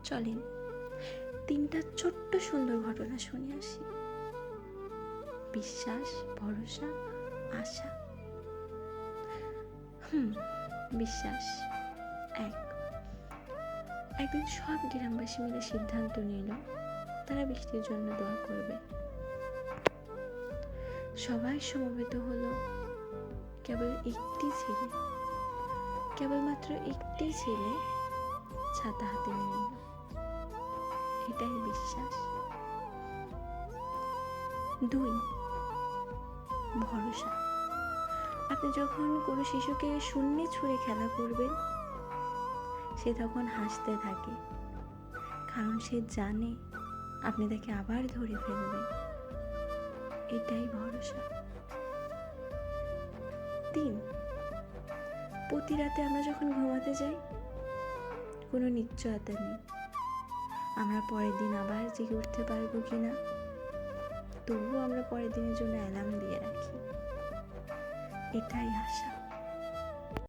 চলেন 3টা ছোট্ট সুন্দর ঘটনা শুনে আসি। বিশ্বাস, ভরসা, আশা। বিশ্বাস। একদিন সব গ্রামবাসী মিলে সিদ্ধান্ত নিল তারা বৃষ্টির জন্য দোয়া করবে। সবাই সমবেত হলো। কেবলমাত্র একটি ছেলে ছাতা হাতে নিয়ে এলো। এটাই বিশ্বাস। 2, ভরসা। আপনি যখন কোনো শিশুকে শূন্যে ছুঁড়ে খেলা করবেন, সে তখন হাসতে থাকে, কারণ সে জানে আপনি তাকে আবার ধরে ফেলবেন। এটাই ভরসা। 3, প্রতি রাতে আমরা যখন ঘুমাতে যাই, কোনো নিশ্চয়তা নেই আমরা পরের দিন আবার জেগে উঠতে পারবো কিনা, তবুও আমরা পরের দিনের জন্য অ্যালার্ম দিয়ে রাখি। এটাই আশা।